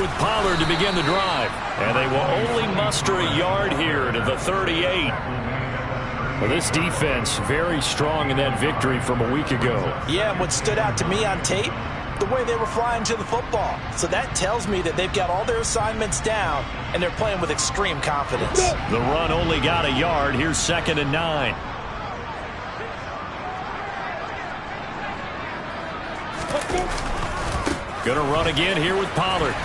with Pollard to begin the drive. And they will only muster a yard here to the 38. Well, this defense very strong in that victory from a week ago. Yeah, and what stood out to me on tape, the way they were flying to the football. So that tells me that they've got all their assignments down, and they're playing with extreme confidence. The run only got a yard. Here's 2nd and 9. Going to run again here with Pollard.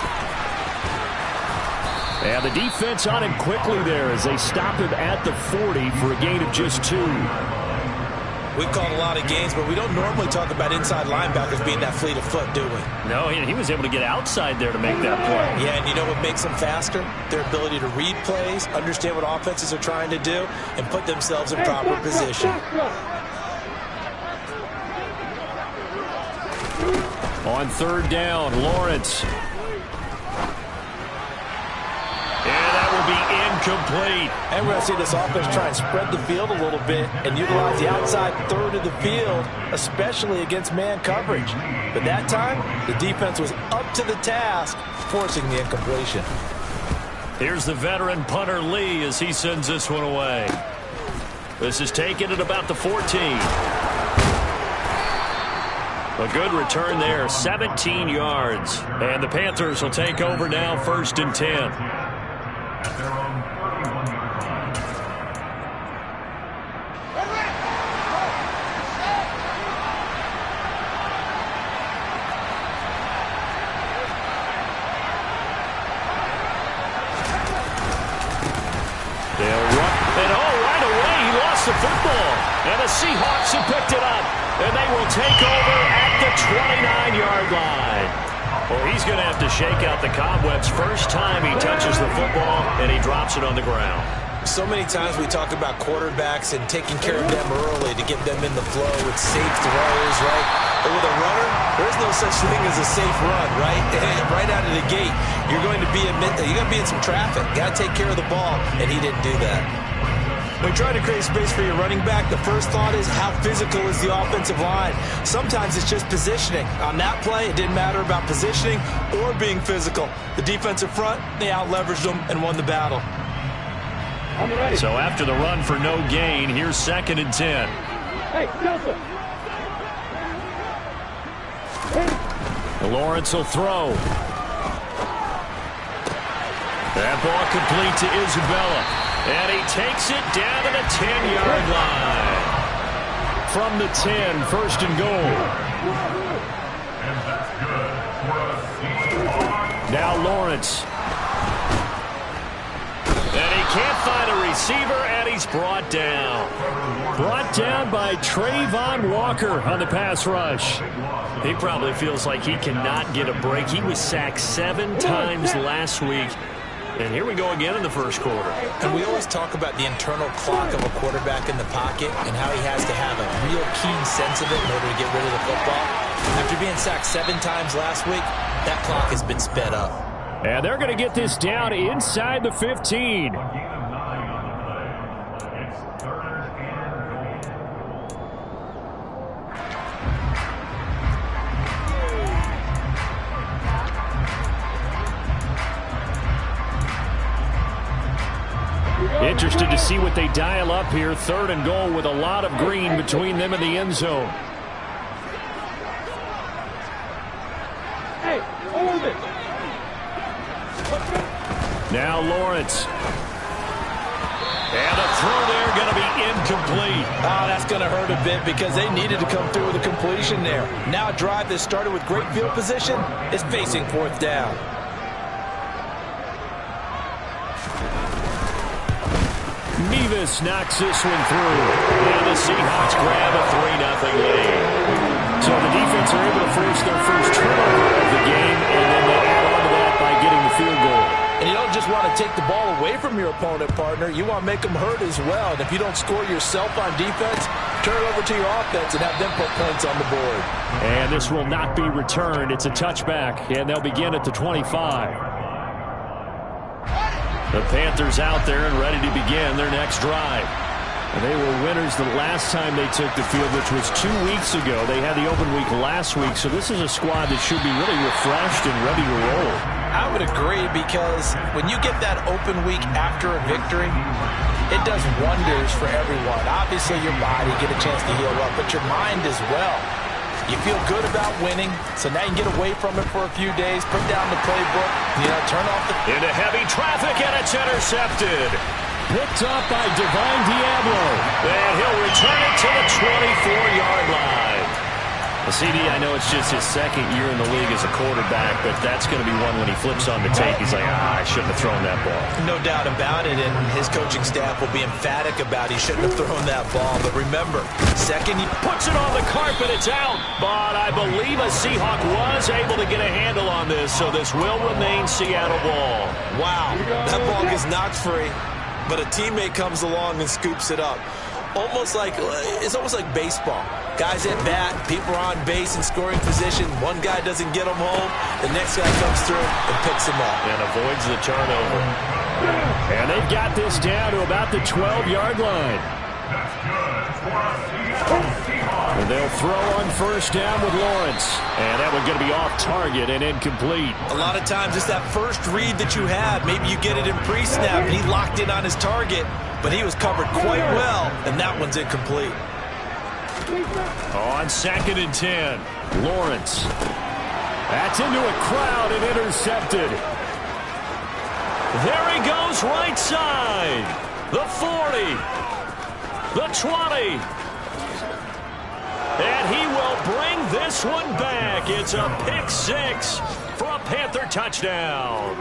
And the defense on him quickly there as they stop him at the 40 for a gain of just 2. We've called a lot of games, but we don't normally talk about inside linebackers being that fleet of foot, do we? No, he was able to get outside there to make that play. Yeah, and you know what makes them faster? Their ability to read plays, understand what offenses are trying to do, and put themselves in proper position. On 3rd down, Lawrence. Be incomplete. And we're going to see this offense try and spread the field a little bit and utilize the outside third of the field, especially against man coverage. But that time, the defense was up to the task, forcing the incompletion. Here's the veteran punter Lee as he sends this one away. This is taken at about the 14. A good return there, 17 yards. And the Panthers will take over now, 1st and 10. The football, and the Seahawks have picked it up, and they will take over at the 29-yard line. Well, he's going to have to shake out the cobwebs first time he touches the football, and he drops it on the ground. So many times we talk about quarterbacks and taking care of them early to get them in the flow with safe throws, right? But with a runner, there's no such thing as a safe run, right? Right out of the gate, you're going to be in some traffic. Got to take care of the ball, and he didn't do that. When you're trying to create space for your running back, the first thought is how physical is the offensive line. Sometimes it's just positioning. On that play, it didn't matter about positioning or being physical. The defensive front, they out-leveraged them and won the battle. So after the run for no gain, here's 2nd and 10. Hey, Joseph. Lawrence will throw. That ball complete to Isabella. And he takes it down to the 10-yard line. From the 10, 1st and goal. Now Lawrence. And he can't find a receiver, and he's brought down. Brought down by Trayvon Walker on the pass rush. He probably feels like he cannot get a break. He was sacked 7 times last week. And here we go again in the first quarter. And we always talk about the internal clock of a quarterback in the pocket and how he has to have a real keen sense of it in order to get rid of the football. After being sacked 7 times last week, that clock has been sped up. And they're going to get this down inside the 15. Interested to see what they dial up here. 3rd and goal with a lot of green between them and the end zone. Hey, hold it. Now Lawrence. And the throw there going to be incomplete. Oh, that's going to hurt a bit because they needed to come through with a completion there. Now a drive that started with great field position is facing 4th down. Nevis knocks this one through. And the Seahawks grab a 3-0 lead. So the defense are able to force their first turnover of the game, and then they add on to that by getting the field goal. And you don't just want to take the ball away from your opponent, partner. You want to make them hurt as well. And if you don't score yourself on defense, turn it over to your offense and have them put points on the board. And this will not be returned. It's a touchback, and they'll begin at the 25. The Panthers out there and ready to begin their next drive. And they were winners the last time they took the field, which was 2 weeks ago. They had the open week last week, so this is a squad that should be really refreshed and ready to roll. I would agree. agree, because when you get that open week after a victory, it does wonders for everyone. Obviously, your body get a chance to heal up, but your mind as well. You feel good about winning, so now you can get away from it for a few days, put down the playbook, turn off the... Into heavy traffic, and it's intercepted. Picked up by Divine Diablo. And he'll return it to the 24-yard line. The CD, I know it's just his second year in the league as a quarterback, but that's going to be one when he flips on the tape. He's like, I shouldn't have thrown that ball. No doubt about it, and his coaching staff will be emphatic about he shouldn't have thrown that ball. But remember, second, he puts it on the carpet, it's out. But I believe a Seahawk was able to get a handle on this, so this will remain Seattle ball. Wow, that ball gets knocked free, but a teammate comes along and scoops it up. It's almost like baseball. Guys at bat, people are on base in scoring position. One guy doesn't get him home. The next guy comes through and picks him up. And avoids the turnover. And they've got this down to about the 12-yard line. And they'll throw on first down with Lawrence. And that one's going to be off target and incomplete. A lot of times it's that first read that you have. Maybe you get it in pre-snap and he locked in on his target, but he was covered quite well, and that one's incomplete. On 2nd and 10, Lawrence. That's into a crowd and intercepted. There he goes, right side. The 40. The 20. And he will bring this one back. It's a pick six for a Panther touchdown.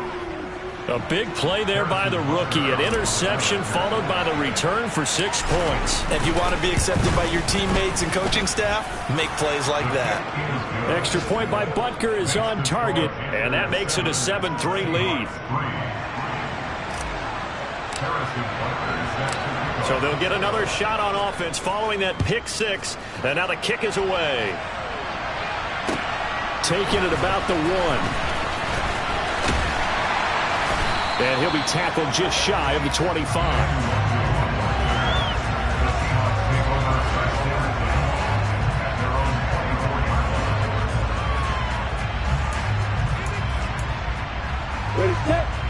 A big play there by the rookie. An interception followed by the return for 6 points. If you want to be accepted by your teammates and coaching staff, make plays like that. Extra point by Butker is on target, and that makes it a 7-3 lead. So they'll get another shot on offense following that pick six, and now the kick is away. Taking it about the 1. And he'll be tackled just shy of the 25.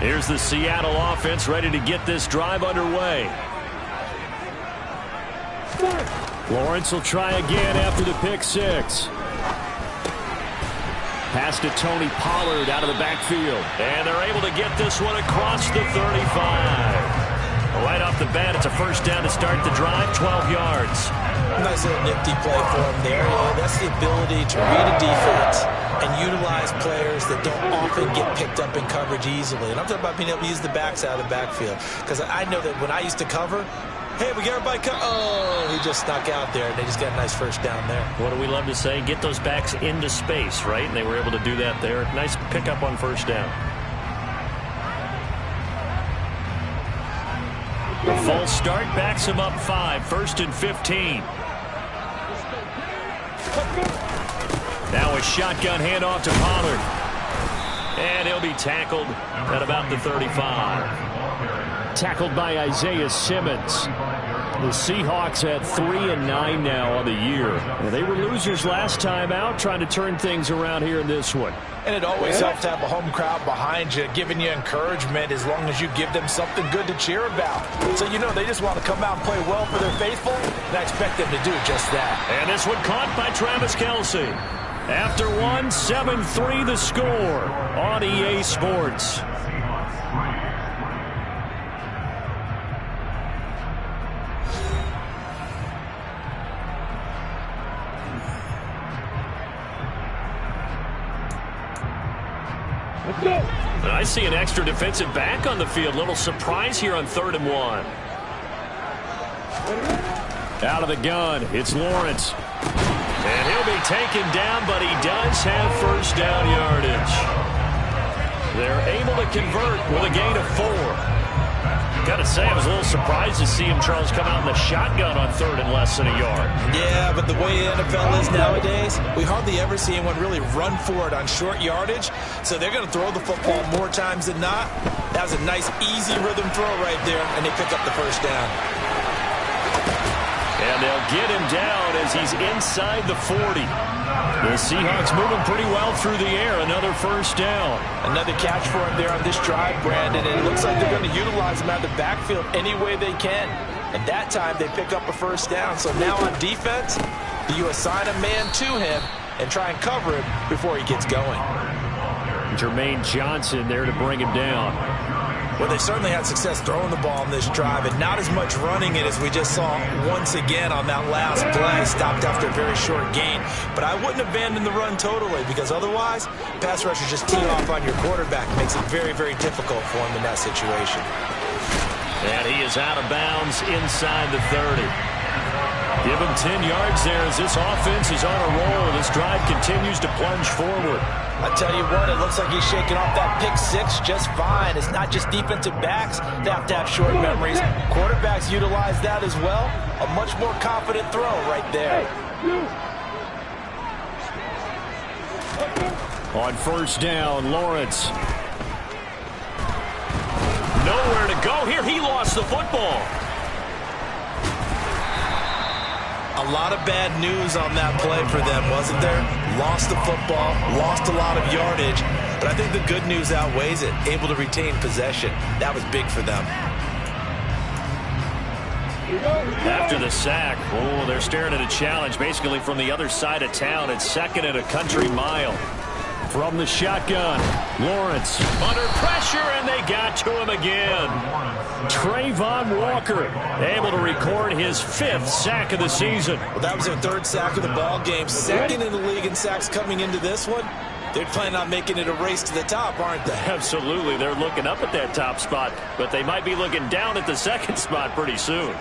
Here's the Seattle offense ready to get this drive underway. Lawrence will try again after the pick six. Pass to Tony Pollard out of the backfield. And they're able to get this one across the 35. Right off the bat, it's a first down to start the drive, 12 yards. Nice little nifty play for him there. That's the ability to read a defense and utilize players that don't often get picked up in coverage easily. And I'm talking about being able to use the backs out of the backfield. Because I know that when I used to cover, hey, we got everybody he just snuck out there, and they just got a nice first down there. What do we love to say? Get those backs into space, right? And they were able to do that there. Nice pickup on first down. A false start backs him up 5, 1st and 15. Now a shotgun handoff to Pollard. And he'll be tackled at about the 35. Tackled by Isaiah Simmons. The Seahawks at 3-9 now on the year. They were losers last time out, trying to turn things around here in this one. And it always helps to have a home crowd behind you, giving you encouragement as long as you give them something good to cheer about. So they just want to come out and play well for their faithful, and I expect them to do just that. And this one caught by Travis Kelce. After 7-3 the score on EA Sports. I see an extra defensive back on the field. Little surprise here on 3rd and 1. Out of the gun, it's Lawrence. And he'll be taken down, but he does have first down yardage. They're able to convert with a gain of 4. Got to say, I was a little surprised to see him, Charles, come out in the shotgun on 3rd and less than a yard. Yeah, but the way the NFL is nowadays, we hardly ever see anyone really run for it on short yardage. So they're going to throw the football more times than not. That was a nice, easy rhythm throw right there, and they pick up the first down. And And they'll get him down as he's inside the 40. The Seahawks moving pretty well through the air. Another first down. Another catch for him there on this drive, Brandon. And it looks like they're going to utilize him out of the backfield any way they can. And that time they pick up a first down. So now on defense, do you assign a man to him and try and cover him before he gets going? Jermaine Johnson there to bring him down. Well, they certainly had success throwing the ball in this drive, and not as much running it as we just saw once again on that last play. Stopped after a very short gain. But I wouldn't abandon the run totally, because otherwise, pass rushers just tee off on your quarterback. Makes it very, very difficult for him in that situation. And he is out of bounds inside the 30. Give him 10 yards there as this offense is on a roll. This drive continues to plunge forward. I tell you what, it looks like he's shaking off that pick six just fine. It's not just defensive backs that have to have short memories. Quarterbacks utilize that as well. A much more confident throw right there. On first down, Lawrence. Nowhere to go here. He lost the football. A lot of bad news on that play for them, wasn't there? Lost the football, lost a lot of yardage, but I think the good news outweighs it. Able to retain possession. That was big for them. After the sack, oh, they're staring at a challenge basically from the other side of town. It's second and a country mile. From the shotgun, Lawrence under pressure, and they got to him again. Trayvon Walker able to record his 5th sack of the season. Well, that was their 3rd sack of the ball game. 2nd in the league in sacks coming into this one. They're planning on making it a race to the top, aren't they? Absolutely. They're looking up at that top spot, but they might be looking down at the 2nd spot pretty soon.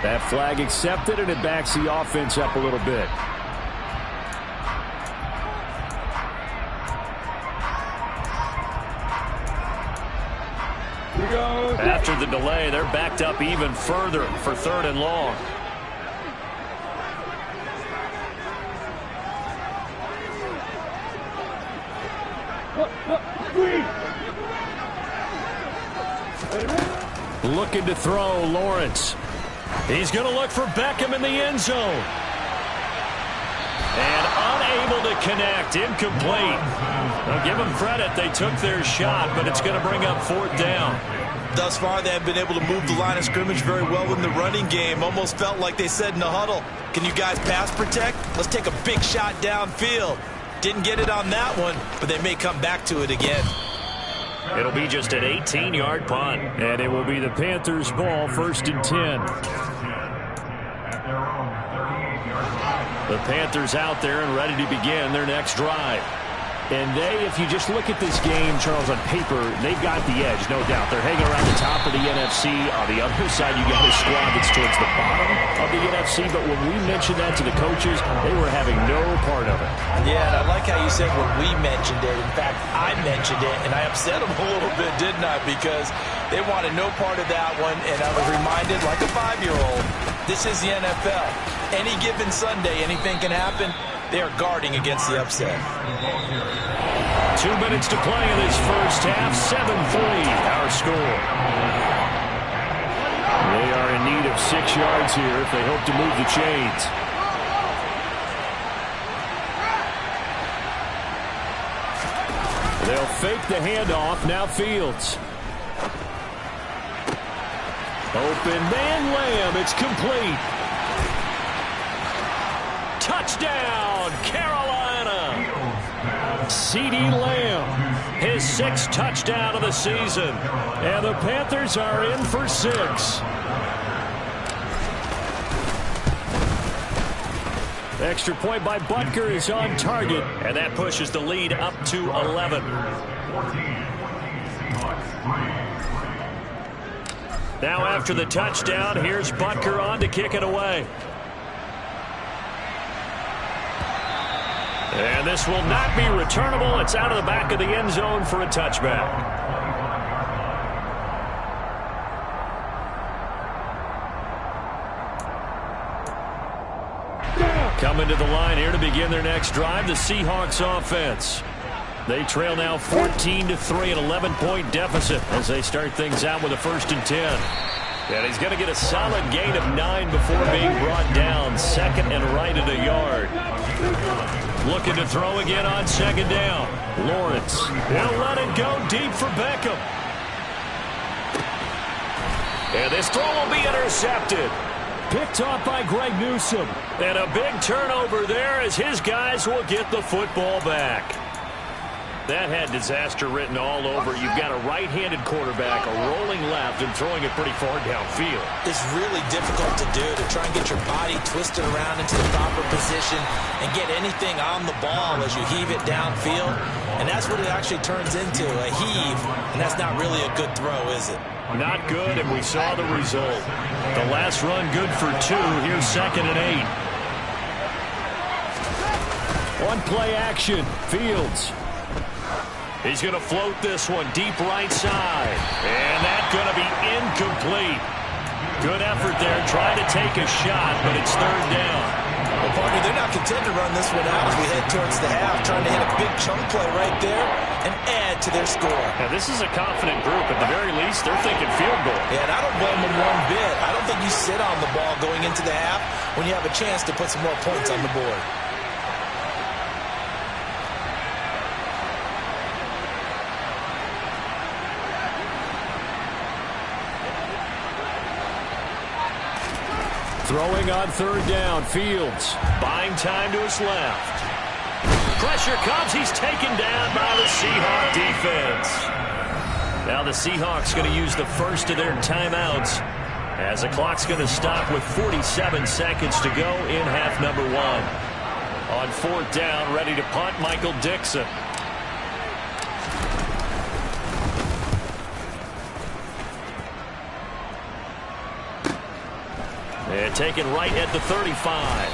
That flag accepted, and it backs the offense up a little bit. After the delay, they're backed up even further for 3rd and long. Looking to throw, Lawrence. He's going to look for Beckham in the end zone. And unable to connect. Incomplete. Now give them credit. They took their shot, but it's going to bring up 4th down. Thus far, they have been able to move the line of scrimmage very well in the running game. Almost felt like they said in the huddle, can you guys pass protect? Let's take a big shot downfield. Didn't get it on that one, but they may come back to it again. It'll be just an 18-yard punt. And it will be the Panthers' ball, 1st and 10. The Panthers out there and ready to begin their next drive. And if you just look at this game, Charles, on paper, they've got the edge, no doubt. They're hanging around the top of the NFC. On the other side, you got a squad that's towards the bottom of the NFC. But when we mentioned that to the coaches, they were having no part of it. Yeah, and I like how you said when we mentioned it. In fact, I mentioned it, and I upset them a little bit, didn't I? Because they wanted no part of that one, and I was reminded, like a 5-year-old, this is the NFL. Any given Sunday, anything can happen. They are guarding against the upset. 2 minutes to play in this first half. 7-3 our score. They are in need of 6 yards here if they hope to move the chains. They'll fake the handoff. Now Fields. Open man Lamb. It's complete. Touchdown, Carolina. CeeDee Lamb, his 6th touchdown of the season. And the Panthers are in for 6. Extra point by Butker is on target. And that pushes the lead up to 11. Now after the touchdown, here's Butker on to kick it away. And this will not be returnable. It's out of the back of the end zone for a touchback. Coming to the line here to begin their next drive, the Seahawks offense. They trail now 14-3, an 11-point deficit as they start things out with a 1st and 10. And he's going to get a solid gain of 9 before being brought down. 2nd and right at a yard. Looking to throw again on 2nd down. Lawrence. He'll let it go deep for Beckham. And this throw will be intercepted. Picked off by Greg Newsome. And a big turnover there as his guys will get the football back. That had disaster written all over. You've got a right-handed quarterback, a rolling left, and throwing it pretty far downfield. It's really difficult to do, to try and get your body twisted around into the proper position and get anything on the ball as you heave it downfield. And that's what it actually turns into, a heave. And that's not really a good throw, is it? Not good, and we saw the result. The last run good for 2. Here's 2nd and 8. On play action, Fields. He's going to float this one deep right side. And that's going to be incomplete. Good effort there, trying to take a shot, but it's 3rd down. Well, partner, they're not content to run this one out as we head towards the half, trying to hit a big chunk play right there and add to their score. Now, this is a confident group. At the very least, they're thinking field goal. Yeah, and I don't blame them one bit. I don't think you sit on the ball going into the half when you have a chance to put some more points on the board. Throwing on 3rd down, Fields. Buying time to his left. Pressure comes. He's taken down by the Seahawk defense. Now the Seahawks going to use the first of their timeouts as the clock's going to stop with 47 seconds to go in half number 1. On 4th down, ready to punt, Michael Dixon. And taken right at the 35.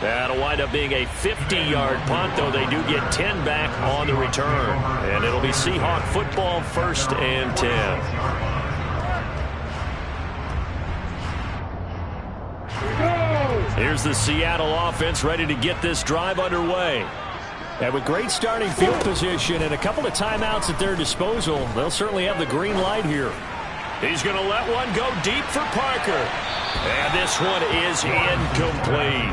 That'll wind up being a 50-yard punt, though they do get 10 back on the return. And it'll be Seahawk football, 1st and 10. Here's the Seattle offense ready to get this drive underway. And with great starting field position and a couple of timeouts at their disposal, they'll certainly have the green light here. He's going to let one go deep for Parker. And this one is incomplete.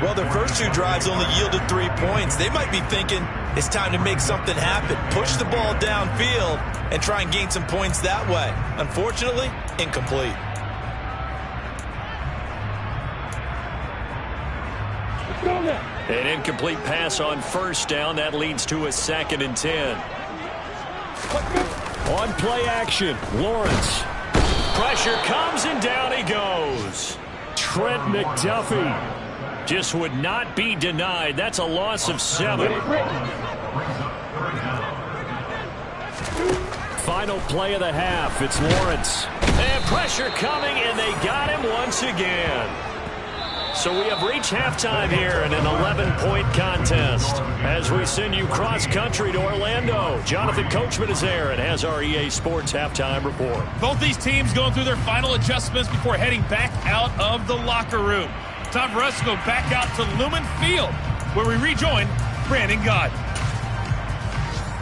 Well, their first 2 drives only yielded 3 points. They might be thinking it's time to make something happen. Push the ball downfield and try and gain some points that way. Unfortunately, incomplete. An incomplete pass on 1st down. That leads to a 2nd and 10. On play action, Lawrence. Pressure comes and down he goes. Trent McDuffie just would not be denied. That's a loss of 7. Final play of the half. It's Lawrence. And pressure coming, and they got him once again. So we have reached halftime here in an 11-point contest. As we send you cross-country to Orlando, Jonathan Coachman is there and has our EA Sports halftime report. Both these teams going through their final adjustments before heading back out of the locker room. Time for us to go back out to Lumen Field, where we rejoin Brandon Gott.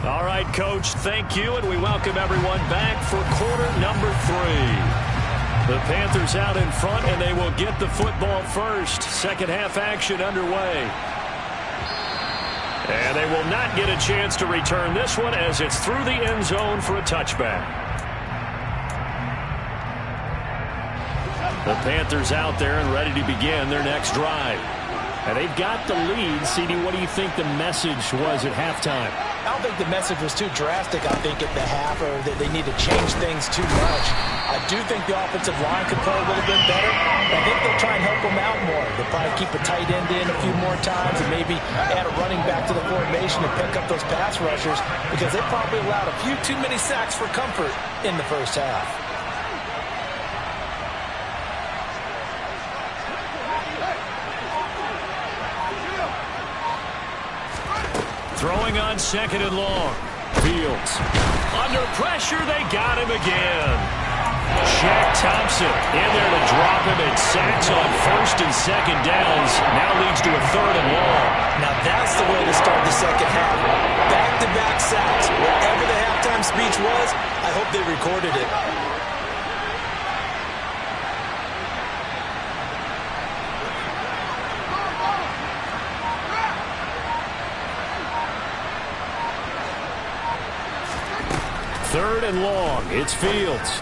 All right, Coach, thank you, and we welcome everyone back for quarter number 3. The Panthers out in front, and they will get the football first. Second half action underway. And they will not get a chance to return this one as it's through the end zone for a touchback. The Panthers out there and ready to begin their next drive. And they've got the lead. CD, what do you think the message was at halftime? I don't think the message was too drastic, I think, at the half, or that they need to change things too much. I do think the offensive line could play a little bit better. I think they'll try and help them out more. They'll probably keep a tight end in a few more times and maybe add a running back to the formation and pick up those pass rushers because they probably allowed a few too many sacks for comfort in the first half. Throwing on 2nd and long. Fields. Under pressure, they got him again. Shaq Thompson in there to drop him, and sacks on first and second downs. Now leads to a 3rd and long. Now that's the way to start the second half. Back-to-back sacks. Whatever the halftime speech was, I hope they recorded it. Third and long. It's Fields.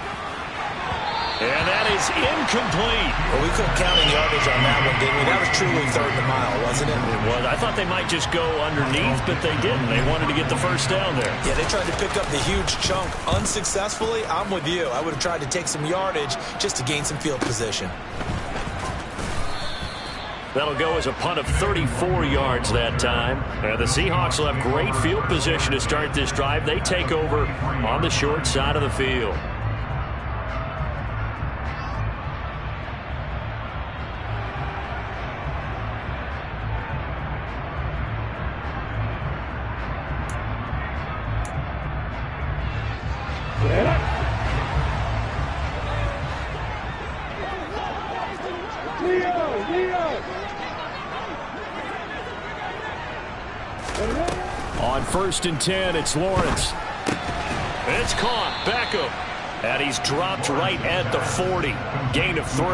And that is incomplete. Well, we couldn't count any yardage on that one, did we? That was truly 3rd and a mile, wasn't it? It was. I thought they might just go underneath, but they didn't. They wanted to get the first down there. Yeah, they tried to pick up the huge chunk unsuccessfully. I'm with you. I would have tried to take some yardage just to gain some field position. That'll go as a punt of 34 yards that time. And the Seahawks will have great field position to start this drive. They take over on the short side of the field. On 1st and 10, it's Lawrence. It's caught. Beckham. And he's dropped right at the 40. Gain of 3.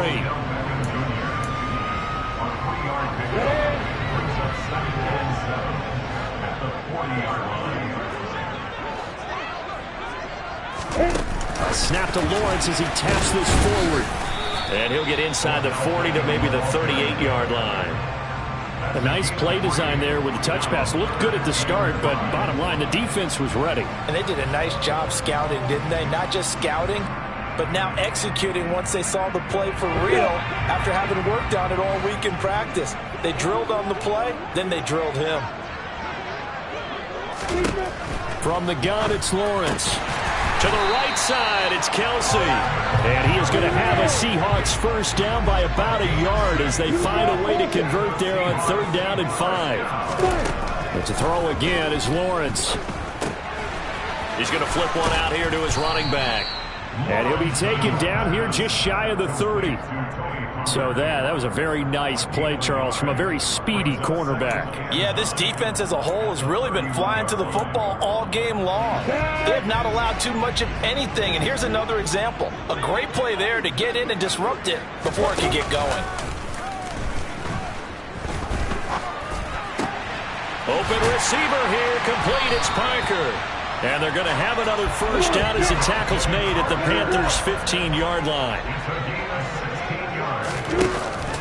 A snap to Lawrence as he taps this forward. And he'll get inside the 40 to maybe the 38-yard line. A nice play design there with the touch pass. Looked good at the start, but bottom line, the defense was ready. And they did a nice job scouting, didn't they? Not just scouting, but now executing once they saw the play for real after having worked on it all week in practice. They drilled on the play, then they drilled him. From the gun, it's Lawrence. To the right side, it's Kelsey. And he is going to have a Seahawks first down by about a yard as they find a way to convert there on 3rd down and 5. But to throw again is Lawrence. He's going to flip one out here to his running back. And he'll be taken down here just shy of the 30. So that was a very nice play, Charles, from a very speedy cornerback. Yeah, this defense as a whole has really been flying to the football all game long. They have not allowed too much of anything, and here's another example. A great play there to get in and disrupt it before it could get going. Open receiver here, complete, it's Parker. And they're going to have another first down as the tackle's made at the Panthers' 15-yard line.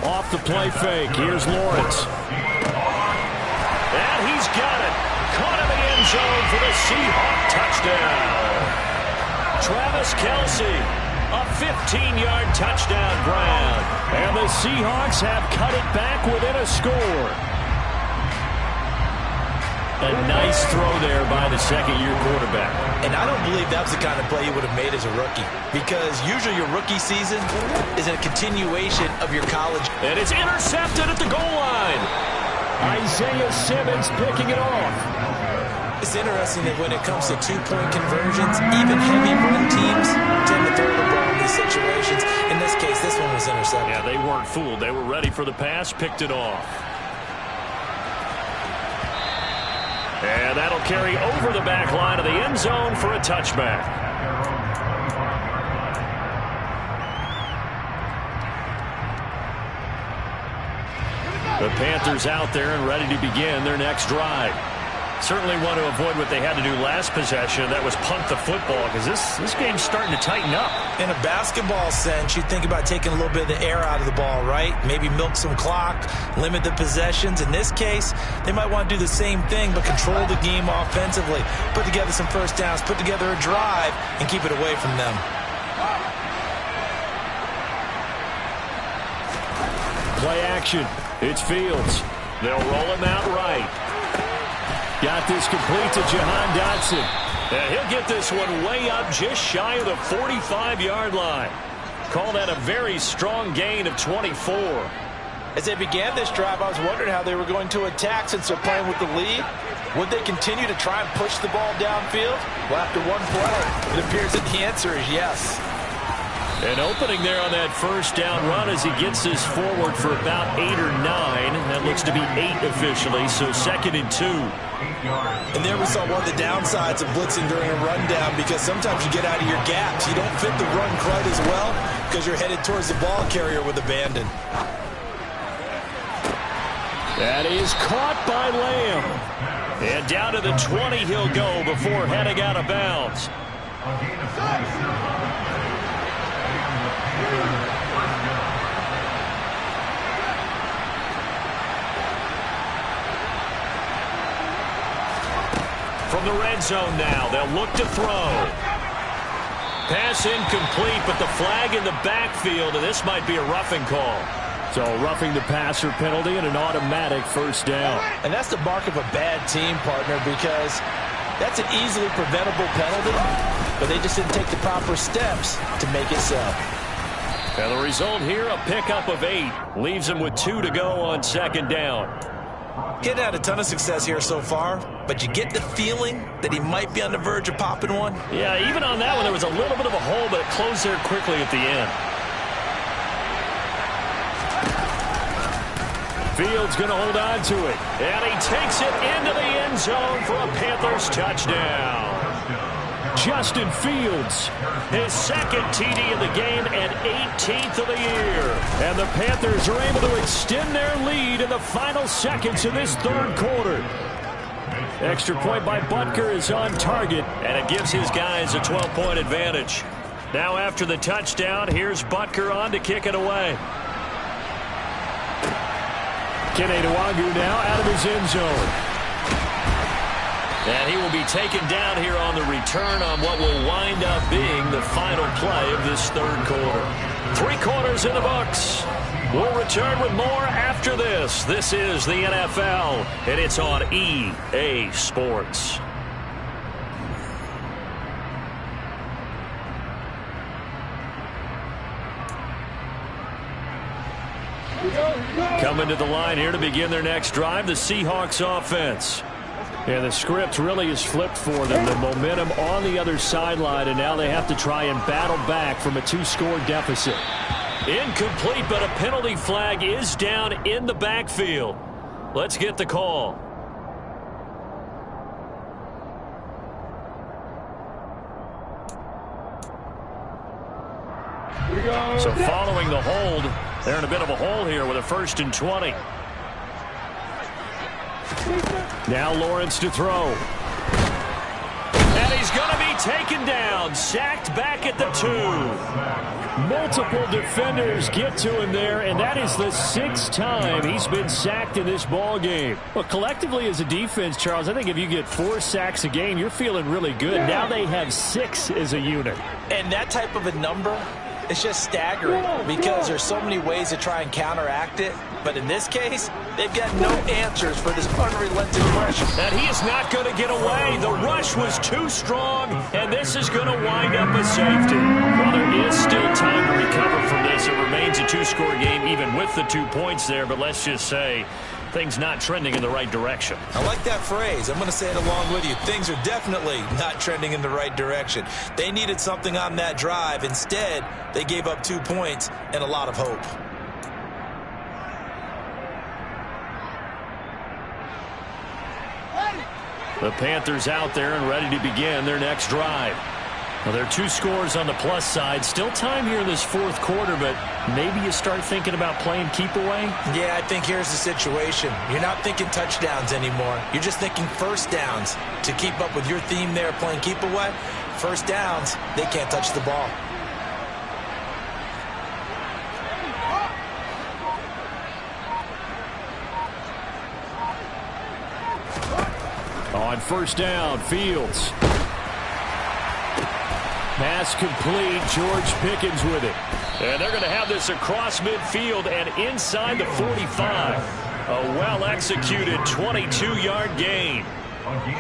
Off the play fake, here's Lawrence. And he's got it. Caught in the end zone for the Seahawk touchdown. Travis Kelce, a 15-yard touchdown grab. And the Seahawks have cut it back within a score. A nice throw there by the second-year quarterback. And I don't believe that was the kind of play he would have made as a rookie, because usually your rookie season is a continuation of your college. And it's intercepted at the goal line. Isaiah Simmons picking it off. It's interesting that when it comes to two-point conversions, even heavy run teams tend to throw the ball in these situations. In this case, this one was intercepted. Yeah, they weren't fooled. They were ready for the pass, picked it off. And that'll carry over the back line of the end zone for a touchback. The Panthers out there and ready to begin their next drive. Certainly want to avoid what they had to do last possession. That was punt the football, because this game's starting to tighten up. In a basketball sense, you think about taking a little bit of the air out of the ball, right? Maybe milk some clock, limit the possessions. In this case, they might want to do the same thing, but control the game offensively. Put together some first downs, put together a drive, and keep it away from them. Play action. It's Fields. They'll roll him out right. Got this complete to Jahan Dotson. And he'll get this one way up just shy of the 45-yard line. Call that a very strong gain of 24. As they began this drive, I was wondering how they were going to attack since they're playing with the lead. Would they continue to try and push the ball downfield? Well, after one play, it appears that the answer is yes. An opening there on that first down run as he gets this forward for about 8 or 9. That looks to be 8 officially, so 2nd and 2. And there we saw one of the downsides of blitzing during a rundown, because sometimes you get out of your gaps. You don't fit the run quite as well because you're headed towards the ball carrier with abandon. That is caught by Lamb. And down to the 20 he'll go before heading out of bounds. From the red zone now, they'll look to throw. Pass incomplete, but the flag in the backfield, and this might be a roughing call. So roughing the passer penalty and an automatic first down. And that's the mark of a bad team, partner, because that's an easily preventable penalty, but they just didn't take the proper steps to make it so. And the result here, a pickup of 8. Leaves him with 2 to go on 2nd down. Getting had a ton of success here so far, but you get the feeling that he might be on the verge of popping one. Yeah, even on that one, there was a little bit of a hole, but it closed there quickly at the end. Fields going to hold on to it, and he takes it into the end zone for a Panthers touchdown. Justin Fields, his 2nd TD of the game and 18th of the year. And the Panthers are able to extend their lead in the final seconds of this 3rd quarter. Extra point by Butker is on target, and it gives his guys a 12-point advantage. Now after the touchdown, here's Butker on to kick it away. Kene Nwagu now out of his end zone. And he will be taken down here on the return on what will wind up being the final play of this 3rd quarter. 3 quarters in the books. We'll return with more after this. This is the NFL, and it's on EA Sports. Coming to the line here to begin their next drive, the Seahawks offense. And the script really is flipped for them. The momentum on the other sideline, and now they have to try and battle back from a 2-score deficit. Incomplete, but a penalty flag is down in the backfield. Let's get the call. So following the hold, they're in a bit of a hole here with a 1st and 20. Now Lawrence to throw. And he's going to be taken down, sacked back at the 2. Multiple defenders get to him there, and that is the 6th time he's been sacked in this ball game. Well, collectively as a defense, Charles, I think if you get 4 sacks a game, you're feeling really good. Now they have 6 as a unit. And that type of a number, it's just staggering because there's so many ways to try and counteract it. But in this case, they've got no answers for this unrelenting rush. And he is not going to get away. The rush was too strong, and this is going to wind up a safety. Well, there is still time to recover from this. It remains a 2-score game even with the 2 points there, but let's just say things not trending in the right direction. I like that phrase. I'm going to say it along with you. Things are definitely not trending in the right direction. They needed something on that drive. Instead, they gave up 2 points and a lot of hope. The Panthers out there and ready to begin their next drive. Well, there are 2 scores on the plus side. Still time here in this 4th quarter, but maybe you start thinking about playing keep away? Yeah, I think here's the situation. You're not thinking touchdowns anymore. You're just thinking first downs. To keep up with your theme there, playing keep away, first downs, they can't touch the ball. On first down, Fields. Pass complete. George Pickens with it. And they're going to have this across midfield and inside the 45. A well-executed 22-yard gain.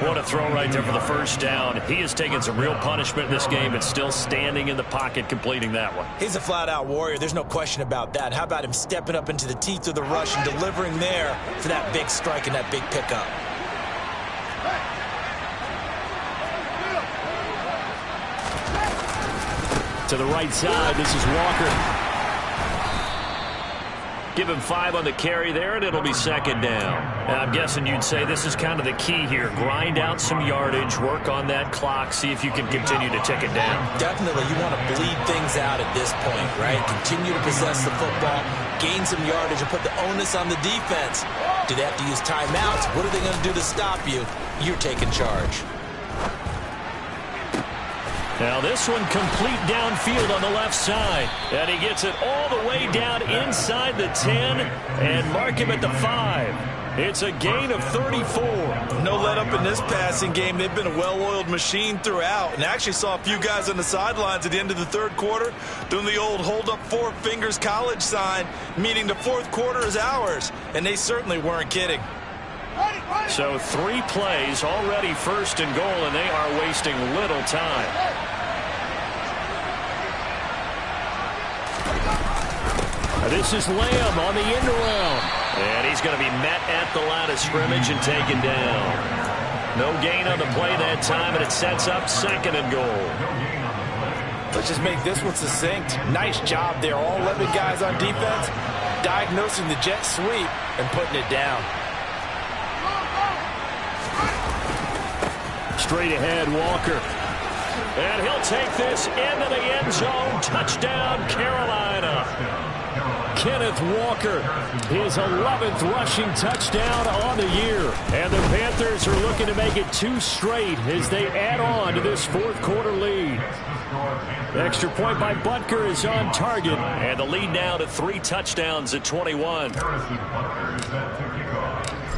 What a throw right there for the first down. He has taken some real punishment in this game, but still standing in the pocket completing that one. He's a flat-out warrior. There's no question about that. How about him stepping up into the teeth of the rush and delivering there for that big strike and that big pickup? To the right side, this is Walker. Give him 5 on the carry there, and it'll be second down. And I'm guessing you'd say this is kind of the key here. Grind out some yardage, work on that clock, see if you can continue to tick it down. Definitely, you want to bleed things out at this point, right? Continue to possess the football, gain some yardage, and put the onus on the defense. Do they have to use timeouts? What are they going to do to stop you? You're taking charge. Now this one complete downfield on the left side. And he gets it all the way down inside the 10 and mark him at the 5. It's a gain of 34. No let up in this passing game. They've been a well-oiled machine throughout. And actually saw a few guys on the sidelines at the end of the third quarter doing the old hold up 4 fingers college sign, meaning the fourth quarter is ours. And they certainly weren't kidding. So 3 plays already first and goal, and they are wasting little time. This is Lamb on the end around. And he's going to be met at the line of scrimmage and taken down. No gain on the play that time, and it sets up second and goal. Let's just make this one succinct. Nice job there. All 11 guys on defense diagnosing the jet sweep and putting it down. Straight ahead, Walker. And he'll take this into the end zone. Touchdown, Carolina. Kenneth Walker, his 11th rushing touchdown on the year. And the Panthers are looking to make it 2 straight as they add on to this fourth quarter lead. Extra point by Butker is on target. And the lead now to 3 touchdowns at 21.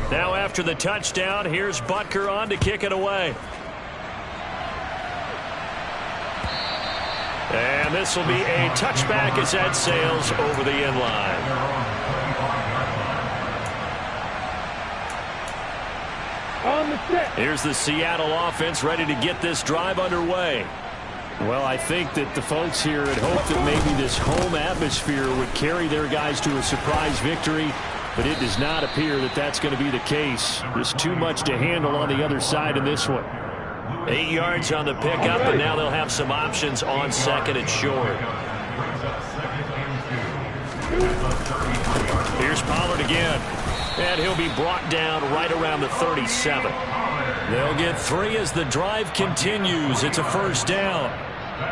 Now after the touchdown, here's Butker on to kick it away. And this will be a touchback as that sails over the end line. On the set. Here's the Seattle offense ready to get this drive underway. Well, I think that the folks here had hoped that maybe this home atmosphere would carry their guys to a surprise victory, but it does not appear that that's going to be the case. There's too much to handle on the other side in this one. 8 yards on the pickup, and now they'll have some options on second and short. Here's Pollard again, and he'll be brought down right around the 37. They'll get 3 as the drive continues. It's a first down.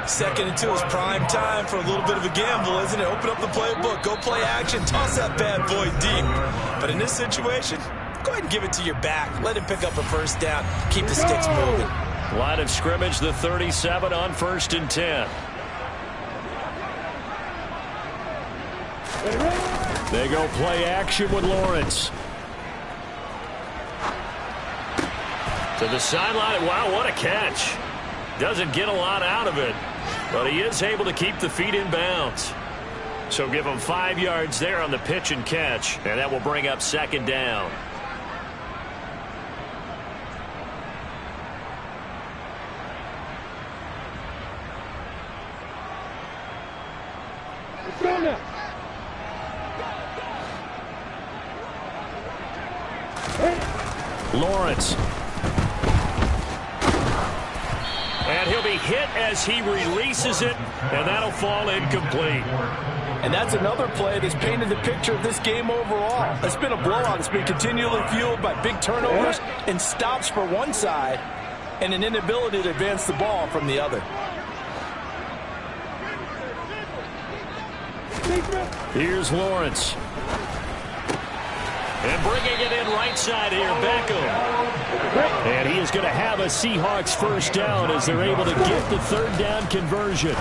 2nd and 2 is prime time for a little bit of a gamble, isn't it? Open up the playbook, go play action, toss that bad boy deep. But in this situation, go ahead and give it to your back. Let him pick up a first down. Keep the sticks moving. Line of scrimmage, the 37 on 1st and 10. They go play action with Lawrence. To the sideline. Wow, what a catch. Doesn't get a lot out of it, but he is able to keep the feet in bounds. So give him 5 yards there on the pitch and catch, and that will bring up second down. Lawrence. And he'll be hit as he releases it, and that'll fall incomplete. And that's another play that's painted the picture of this game overall. It's been a blowout. It's been continually fueled by big turnovers and stops for one side and an inability to advance the ball from the other. Here's Lawrence. And bringing it in right side here, Beckham. And he is going to have a Seahawks first down as they're able to get the third down conversion.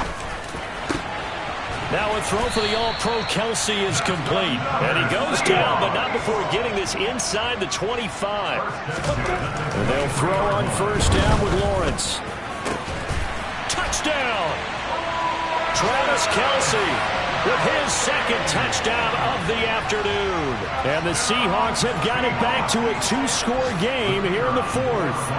Now a throw for the All-Pro Kelsey is complete. And he goes down, but not before getting this inside the 25. And they'll throw on first down with Lawrence. Touchdown! Travis Kelsey with his second touchdown of the afternoon. And the Seahawks have got it back to a 2-score game here in the fourth.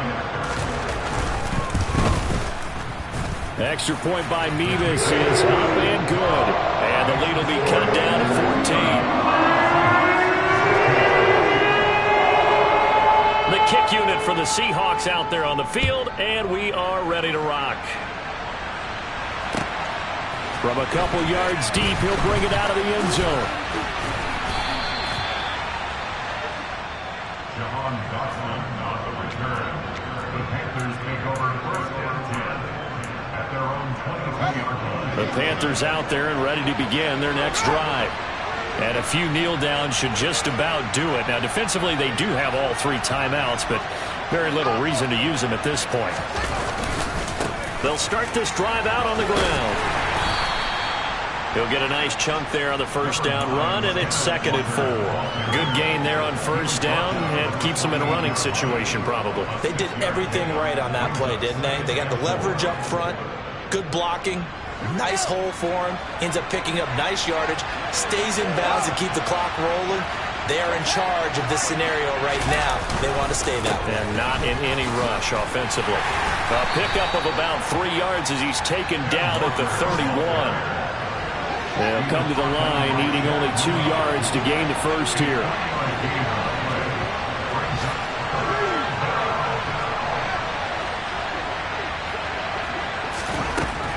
Extra point by Mevis is up and good. And the lead will be cut down to 14. The kick unit for the Seahawks out there on the field, and we are ready to rock. From a couple yards deep, he'll bring it out of the end zone. The Panthers out there and ready to begin their next drive. And a few kneel downs should just about do it. Now, defensively, they do have all 3 timeouts, but very little reason to use them at this point. They'll start this drive out on the ground. He'll get a nice chunk there on the first down run, and it's 2nd and 4. Good gain there on first down, and keeps them in a running situation probably. They did everything right on that play, didn't they? They got the leverage up front, good blocking, nice hole for him, ends up picking up nice yardage, stays in bounds and keep the clock rolling. They are in charge of this scenario right now. They want to stay that way. And not in any rush offensively. A pickup of about 3 yards as he's taken down at the 31. They'll come to the line, needing only 2 yards to gain the first here.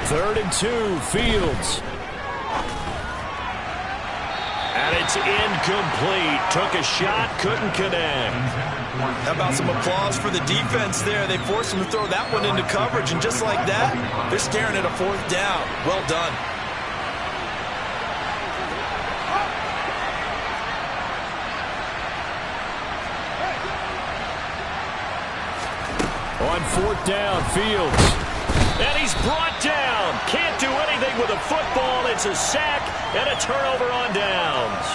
Third and 2, Fields. And it's incomplete. Took a shot, couldn't connect. How about some applause for the defense there? They forced him to throw that one into coverage, and just like that, they're staring at a 4th down. Well done. On 4th down, Fields. And he's brought down. Can't do anything with a football. It's a sack and a turnover on downs.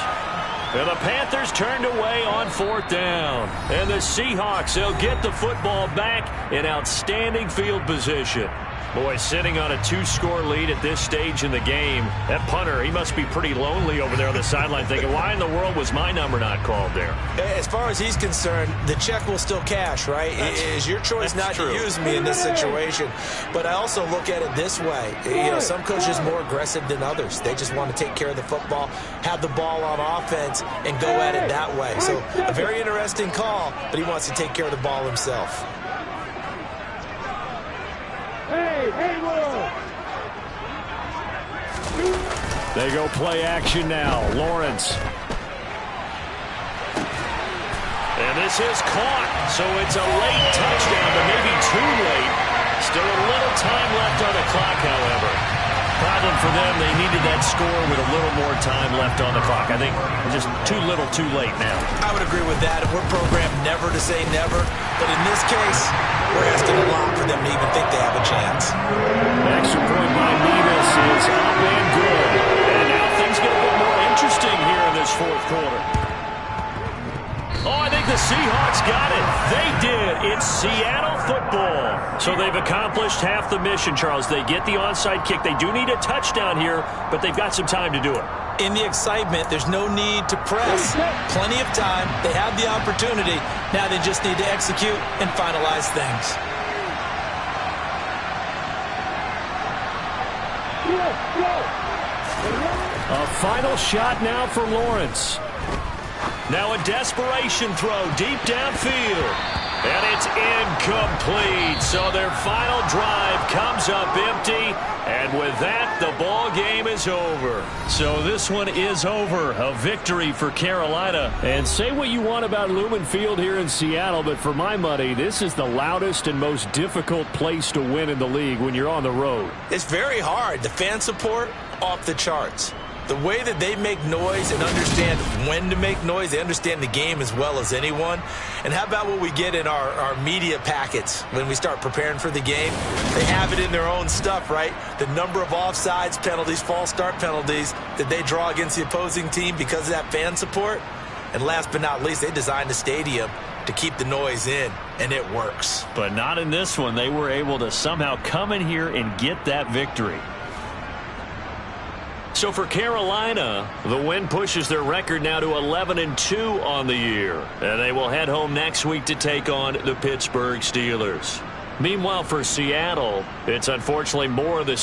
And the Panthers turned away on 4th down. And the Seahawks, they'll get the football back in outstanding field position. Boy, sitting on a 2-score lead at this stage in the game. That punter, he must be pretty lonely over there on the sideline thinking, why in the world was my number not called there? As far as he's concerned, the check will still cash, right? It is your choice not to use me in this situation. But I also look at it this way. You know, some coaches are more aggressive than others. They just want to take care of the football, have the ball on offense, and go at it that way. So a very interesting call, but he wants to take care of the ball himself. They go play action now. Lawrence. And this is caught. So it's a late touchdown, but maybe too late. Still a little time left on the clock, however. Problem for them, they needed that score with a little more time left on the clock. I think just too little too late now. I would agree with that. We're programmed never to say never. But in this case, we're asking a lot for them to even think they have a chance. Extra point by Nevis is up and good. And now things get a bit more interesting here in this 4th quarter. Oh, I think the Seahawks got it. They did. It's Seattle football. So they've accomplished half the mission, Charles. They get the onside kick. They do need a touchdown here, but they've got some time to do it. In the excitement, there's no need to press. Plenty of time. They have the opportunity. Now they just need to execute and finalize things. A final shot now for Lawrence. Now a desperation throw deep downfield. And it's incomplete. So their final drive comes up empty. And with that, the ball game is over. So this one is over. A victory for Carolina. And say what you want about Lumen Field here in Seattle, but for my money, this is the loudest and most difficult place to win in the league when you're on the road. It's very hard. The fan support, off the charts. The way that they make noise and understand when to make noise, they understand the game as well as anyone. And how about what we get in our media packets when we start preparing for the game? They have it in their own stuff, right? The number of offsides penalties, false start penalties that they draw against the opposing team because of that fan support. And last but not least, they designed the stadium to keep the noise in, and it works. But not in this one. They were able to somehow come in here and get that victory. So for Carolina, the win pushes their record now to 11-2 on the year. And they will head home next week to take on the Pittsburgh Steelers. Meanwhile, for Seattle, it's unfortunately more of the same.